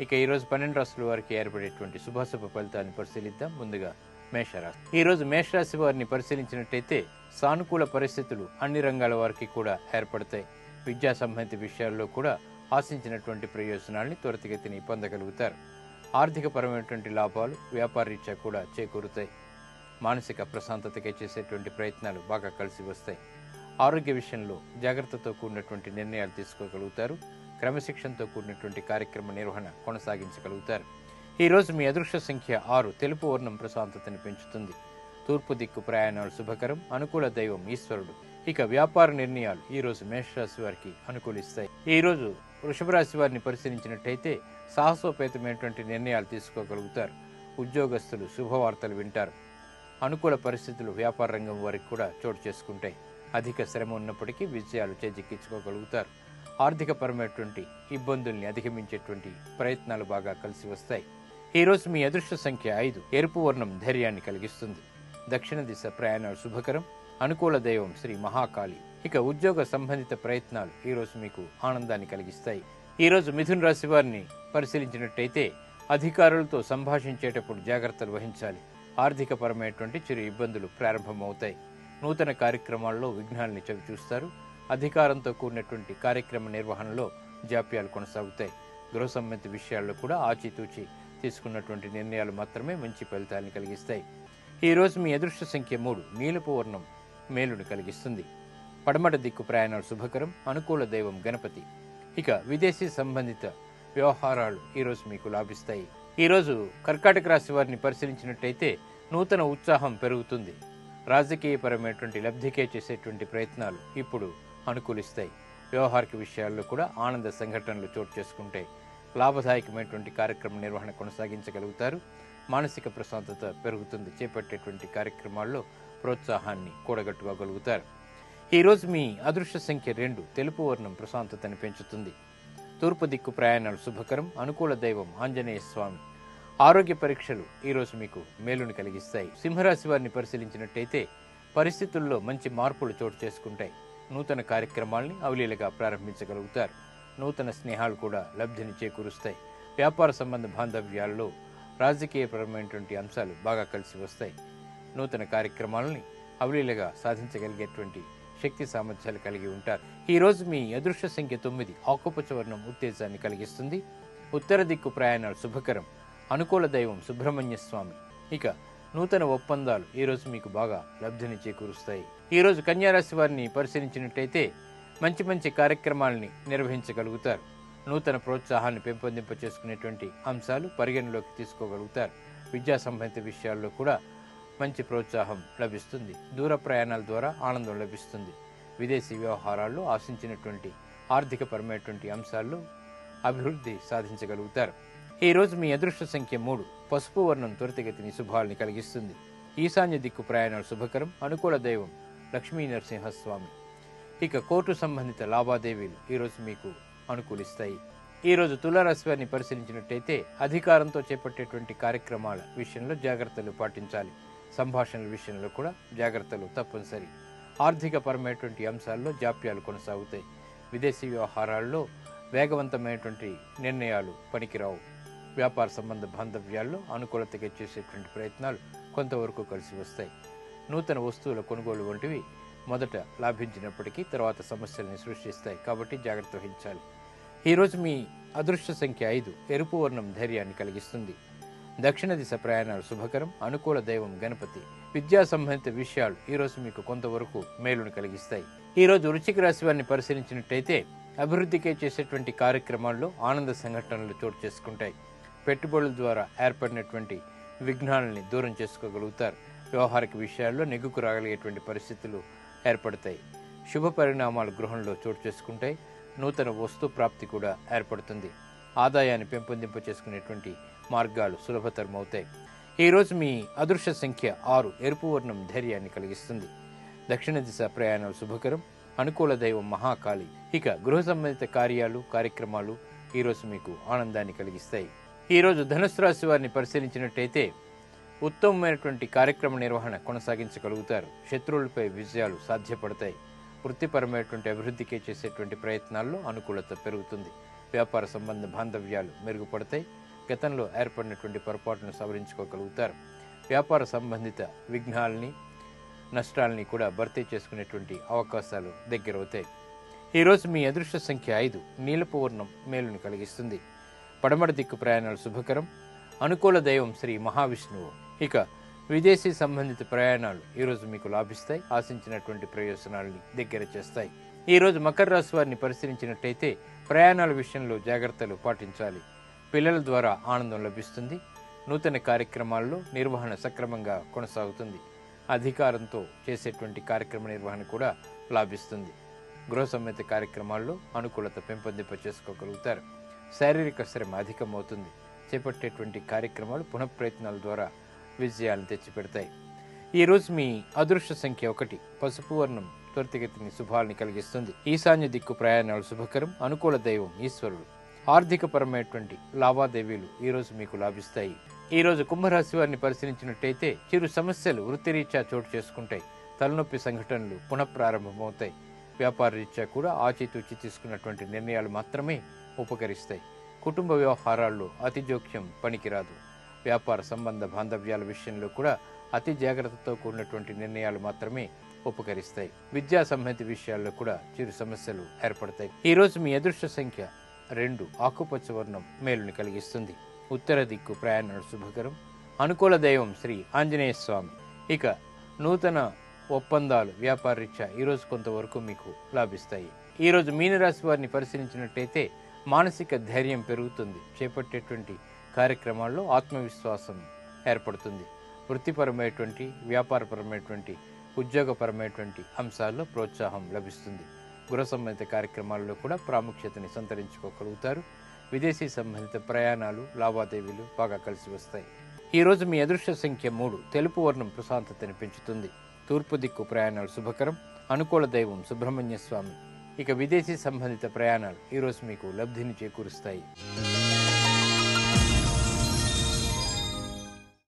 ఇక ఈరోజు 12 రాశుల వారికి ఏర్పడేటువంటి శుభాశుభ ఫలితాన్ని పరిశీలిద్దాం. ముందుగా మేషరాశి. ఈరోజు మేషరాశి వారిని పరిశీలించినట్టయితే సానుకూల పరిస్థితులు అన్ని రంగాల వారికి కూడా ఏర్పడతాయి. విద్యా సంబంధిత విషయాల్లో కూడా ఆశించినటువంటి ప్రయోజనాల్ని త్వరితగతిని పొందగలుగుతారు. ఆర్థికపరమైనటువంటి లాభాలు వ్యాపార రీత్యా కూడా చేకూరుతాయి. మానసిక ప్రశాంతతకై చేసేటువంటి ప్రయత్నాలు బాగా కలిసి వస్తాయి. ఆరోగ్య విషయంలో జాగ్రత్తతో కూడినటువంటి నిర్ణయాలు తీసుకోగలుగుతారు. క్రమశిక్షణతో కూడినటువంటి కార్యక్రమ నిర్వహణ కొనసాగించగలుగుతారు. ఈరోజు మీ అదృష్ట సంఖ్య 6. తెలుపు వర్ణం ప్రశాంతతని పెంచుతుంది. తూర్పు దిక్కు ప్రయాణాలు శుభకరం. అనుకూల దైవం ఈశ్వరుడు. ఇక వ్యాపార నిర్ణయాలు ఈరోజు మేషరాశి వారికి అనుకూలిస్తాయి. ఈరోజు వృషభ రాశి వారిని పరిశీలించినట్టయితే సాహసోపేతమైనటువంటి నిర్ణయాలు తీసుకోగలుగుతారు. ఉద్యోగస్తులు శుభవార్తలు వింటారు. అనుకూల పరిస్థితులు వ్యాపార రంగం వారికి కూడా చోటు చేసుకుంటాయి. అధిక శ్రమ ఉన్నప్పటికీ విజయాలు చేజిక్కించుకోగలుగుతారు. ఆర్థికపరమైనటువంటి ఇబ్బందుల్ని అధిగమించేటువంటి ప్రయత్నాలు బాగా కలిసి వస్తాయి. ఈరోజు మీ అదృష్ట సంఖ్య 5. ఎరుపు వర్ణం ధైర్యాన్ని కలిగిస్తుంది. దక్షిణ దిశ ప్రయాణాలు శుభకరం. అనుకూల దైవం శ్రీ మహాకాళి. ఇక ఉద్యోగ సంబంధిత ప్రయత్నాలు ఈరోజు మీకు ఆనందాన్ని కలిగిస్తాయి. ఈరోజు మిథున రాశి వారిని పరిశీలించినట్టయితే అధికారులతో సంభాషించేటప్పుడు జాగ్రత్తలు వహించాలి. ఆర్థికపరమైనటువంటి చిరు ఇబ్బందులు ప్రారంభమవుతాయి. నూతన కార్యక్రమాల్లో విఘ్నాల్ని చవిచూస్తారు. అధికారంతో కూడినటువంటి కార్యక్రమ నిర్వహణలో జాప్యాలు కొనసాగుతాయి. గృహ సంబంధిత విషయాల్లో కూడా ఆచితూచి తీసుకున్నటువంటి నిర్ణయాలు మాత్రమే మంచి ఫలితాలను కలిగిస్తాయి. ఈరోజు మీ అదృష్ట సంఖ్య 3. నీలపు వర్ణం మేలుని కలిగిస్తుంది. పడమట దిక్కు ప్రయాణాలు శుభకరం. అనుకూల దైవం గణపతి. ఇక విదేశీ సంబంధిత వ్యవహారాలు ఈరోజు మీకు లాభిస్తాయి. ఈరోజు కర్కాటక రాశి వారిని పరిశీలించినట్టయితే నూతన ఉత్సాహం పెరుగుతుంది. రాజకీయపరమైనటువంటి లబ్ధికే చేసేటువంటి ప్రయత్నాలు ఇప్పుడు అనుకూలిస్తాయి. వ్యవహారిక విషయాల్లో కూడా ఆనంద సంఘటనలు చోటు చేసుకుంటాయి. లాభదాయకమైనటువంటి కార్యక్రమ నిర్వహణ కొనసాగించగలుగుతారు. మానసిక ప్రశాంతత పెరుగుతుంది. చేపట్టేటువంటి కార్యక్రమాల్లో ప్రోత్సాహాన్ని కూడగట్టుకోగలుగుతారు. ఈరోజు మీ అదృష్ట సంఖ్య 2. తెలుపు వర్ణం ప్రశాంతతని పెంచుతుంది. తూర్పు దిక్కు ప్రయాణాలు శుభకరం. అనుకూల దైవం ఆంజనేయ స్వామి. ఆరోగ్య పరీక్షలు ఈరోజు మీకు మేలుని కలిగిస్తాయి. సింహరాశి వారిని పరిశీలించినట్టయితే పరిస్థితుల్లో మంచి మార్పులు చోటు చేసుకుంటాయి. నూతన కార్యక్రమాల్ని అవలీలగా ప్రారంభించగలుగుతారు. నూతన స్నేహాలు కూడా లబ్ధిని చేకూరుస్తాయి. వ్యాపార సంబంధ బాంధవ్యాల్లో రాజకీయపరమైనటువంటి అంశాలు బాగా కలిసి వస్తాయి. నూతన కార్యక్రమాలని అవలీలగా సాధించగలిగేటువంటి శక్తి సామర్థ్యాలు కలిగి ఉంటారు. ఈరోజు మీ అదృష్ట సంఖ్య 9. ఆకుపచ్చ వర్ణం ఉత్తేజాన్ని కలిగిస్తుంది. ఉత్తర దిక్కు ప్రయాణాలు శుభకరం. అనుకూల దైవం సుబ్రహ్మణ్య స్వామి. ఇక నూతన ఒప్పందాలు ఈరోజు మీకు బాగా లబ్ధిని చేకూరుస్తాయి. ఈరోజు కన్యారాశి వారిని పరిశీలించినట్టయితే మంచి మంచి కార్యక్రమాలని నిర్వహించగలుగుతారు. నూతన ప్రోత్సాహాన్ని పెంపొందింప చేసుకునేటువంటి అంశాలు పరిగణలోకి తీసుకోగలుగుతారు. విద్యా సంబంధిత విషయాల్లో కూడా మంచి ప్రోత్సాహం లభిస్తుంది. దూర ప్రయాణాల ద్వారా ఆనందం లభిస్తుంది. విదేశీ వ్యవహారాల్లో ఆశించినటువంటి ఆర్థికపరమైనటువంటి అంశాల్లో అభివృద్ధి సాధించగలుగుతారు. ఈరోజు మీ అదృష్ట సంఖ్య 3. పసుపు వర్ణం త్వరితగతిని శుభాల్ని కలిగిస్తుంది. ఈశాన్య దిక్కు ప్రయాణాలు శుభకరం. అనుకూల దైవం లక్ష్మీ నరసింహస్వామి. ఇక కోర్టు సంబంధిత లావాదేవీలు ఈరోజు మీకు అనుకూలిస్తాయి. ఈరోజు తులారాశి వారిని పరిశీలించినట్టయితే అధికారంతో చేపట్టేటువంటి కార్యక్రమాల విషయంలో జాగ్రత్తలు పాటించాలి. సంభాషణల విషయంలో కూడా జాగ్రత్తలు తప్పనిసరి. ఆర్థికపరమైనటువంటి అంశాల్లో జాప్యాలు కొనసాగుతాయి. విదేశీ వ్యవహారాల్లో వేగవంతమైనటువంటి నిర్ణయాలు పనికిరావు. వ్యాపార సంబంధ బాంధవ్యాల్లో అనుకూలతగా చేసేటువంటి ప్రయత్నాలు కొంతవరకు కలిసి వస్తాయి. నూతన వస్తువుల కొనుగోలు వంటివి మొదట లాభించినప్పటికీ తర్వాత సమస్యల్ని సృష్టిస్తాయి. కాబట్టి జాగ్రత్త వహించాలి. ఈరోజు మీ అదృష్ట సంఖ్య 5. ఎరుపు వర్ణం ధైర్యాన్ని కలిగిస్తుంది. దక్షిణ దిశ ప్రయాణాలు శుభకరం. అనుకూల దైవం గణపతి. విద్యా సంబంధిత విషయాలు ఈరోజు మీకు కొంతవరకు మేలును కలిగిస్తాయి. ఈరోజు వృశ్చిక రాశి వారిని పరిశీలించినట్టయితే అభివృద్ధికే చేసేటువంటి కార్యక్రమాల్లో ఆనంద సంఘటనలు చోటు చేసుకుంటాయి. పెట్టుబడుల ద్వారా ఏర్పడినటువంటి విఘ్నాలని దూరం చేసుకోగలుగుతారు. వ్యవహారిక విషయాల్లో నెగ్గుకు రాగలిగేటువంటి పరిస్థితులు ఏర్పడతాయి. శుభ పరిణామాలు గృహంలో చోటు చేసుకుంటాయి. నూతన వస్తు ప్రాప్తి కూడా ఏర్పడుతుంది. ఆదాయాన్ని పెంపొందింప చేసుకునేటువంటి మార్గాలు సులభతరమవుతాయి. ఈరోజు మీ అదృష్ట సంఖ్య 6. ఎరుపు వర్ణం ధైర్యాన్ని కలిగిస్తుంది. దక్షిణ దిశ ప్రయాణాలు శుభకరం. అనుకూల దైవం మహాకాళి. ఇక గృహ సంబంధిత కార్యక్రమాలు ఈరోజు మీకు ఆనందాన్ని కలిగిస్తాయి. ఈరోజు ధనుస్సు రాశి వారిని పరిశీలించినట్టయితే ఉత్తమమైనటువంటి కార్యక్రమ నిర్వహణ కొనసాగించగలుగుతారు. శత్రువులపై విజయాలు సాధ్యపడతాయి. వృత్తిపరమైనటువంటి అభివృద్ధికి చేసేటువంటి ప్రయత్నాల్లో అనుకూలత పెరుగుతుంది. వ్యాపార సంబంధ బాంధవ్యాలు మెరుగుపడతాయి. గతంలో ఏర్పడినటువంటి పొరపాటును సవరించుకోగలుగుతారు. వ్యాపార సంబంధిత విఘ్నాలని, నష్టాలని కూడా భర్తీ చేసుకునేటువంటి అవకాశాలు దగ్గరవుతాయి. ఈరోజు మీ అదృష్ట సంఖ్య 5. నీలపు వర్ణం మేలుని కలిగిస్తుంది. పడమర దిక్కు ప్రయాణాలు శుభకరం. అనుకూల దైవం శ్రీ మహావిష్ణువు. ఇక విదేశీ సంబంధిత ప్రయాణాలు ఈరోజు మీకు లాభిస్తాయి. ఆశించినటువంటి ప్రయోజనాలని దగ్గర చేస్తాయి. ఈరోజు మకర రాశి వారిని పరిశీలించినట్టయితే ప్రయాణాల విషయంలో జాగ్రత్తలు పాటించాలి. పిల్లల ద్వారా ఆనందం లభిస్తుంది. నూతన కార్యక్రమాల్లో నిర్వహణ సక్రమంగా కొనసాగుతుంది. అధికారంతో చేసేటువంటి కార్యక్రమ నిర్వహణ కూడా లాభిస్తుంది. గృహ సంబంధిత కార్యక్రమాల్లో అనుకూలత పెంపొందింప చేసుకోగలుగుతారు. శారీరక శ్రమ అధికమవుతుంది. చేపట్టేటువంటి కార్యక్రమాలు పునఃప్రయత్నాల ద్వారా విజయాలను తెచ్చిపెడతాయి. ఈరోజు మీ అదృష్ట సంఖ్య 1. పసుపు వర్ణం త్వరితగతిని శుభాలని కలిగిస్తుంది. ఈశాన్య దిక్కు ప్రయాణాలు శుభకరం. అనుకూల దైవం ఈశ్వరుడు. ఆర్థిక పరమైనటువంటి లావాదేవీలు ఈరోజు మీకు లాభిస్తాయి. ఈరోజు కుంభరాశి వారిని పరిశీలించినట్టయితే చిరు సమస్యలు వృత్తిరీత్యా చోటు చేసుకుంటాయి. తలనొప్పి సంఘటనలు పునఃప్రారంభమవుతాయి. వ్యాపార రీత్యా కూడా ఆచితూచి తీసుకున్నటువంటి నిర్ణయాలు మాత్రమే ఉపకరిస్తాయి. కుటుంబ వ్యవహారాల్లో అతి జోక్యం పనికిరాదు. వ్యాపార సంబంధ బాంధవ్యాల విషయంలో కూడా అతి జాగ్రత్తతో కూడినటువంటి నిర్ణయాలు మాత్రమే ఉపకరిస్తాయి. విద్యా సంబంధిత విషయాల్లో కూడా చిరు సమస్యలు ఏర్పడతాయి. ఈరోజు మీ అదృష్ట సంఖ్య 2. ఆకుపచ్చ వర్ణం మేలుని కలిగిస్తుంది. ఉత్తర దిక్కు ప్రయాణాలు శుభకరం. అనుకూల దైవం శ్రీ ఆంజనేయ స్వామి. ఇక నూతన ఒప్పందాలు వ్యాపార రీత్యా ఈరోజు కొంతవరకు మీకు లాభిస్తాయి. ఈరోజు మీనరాశి వారిని పరిశీలించినట్టయితే మానసిక ధైర్యం పెరుగుతుంది. చేపట్టేటువంటి కార్యక్రమాల్లో ఆత్మవిశ్వాసం ఏర్పడుతుంది. వృత్తిపరమైనటువంటి, వ్యాపారపరమైనటువంటి, ఉద్యోగపరమైనటువంటి అంశాల్లో ప్రోత్సాహం లభిస్తుంది. గృహ సంబంధిత కార్యక్రమాల్లో కూడా ప్రాముఖ్యతని సంతరించుకోగలుగుతారు. విదేశీ సంబంధిత ప్రయాణాలు, లావాదేవీలు బాగా కలిసి వస్తాయి. ఈరోజు మీ అదృష్ట సంఖ్య 3. తెలుపు వర్ణం ప్రశాంతతని పెంచుతుంది. తూర్పు దిక్కు ప్రయాణాలు శుభకరం. అనుకూల దైవం సుబ్రహ్మణ్య స్వామి. ఇక విదేశీ సంబంధిత ప్రయాణాలు ఈరోజు మీకు లబ్ధిని చేకూరుస్తాయి.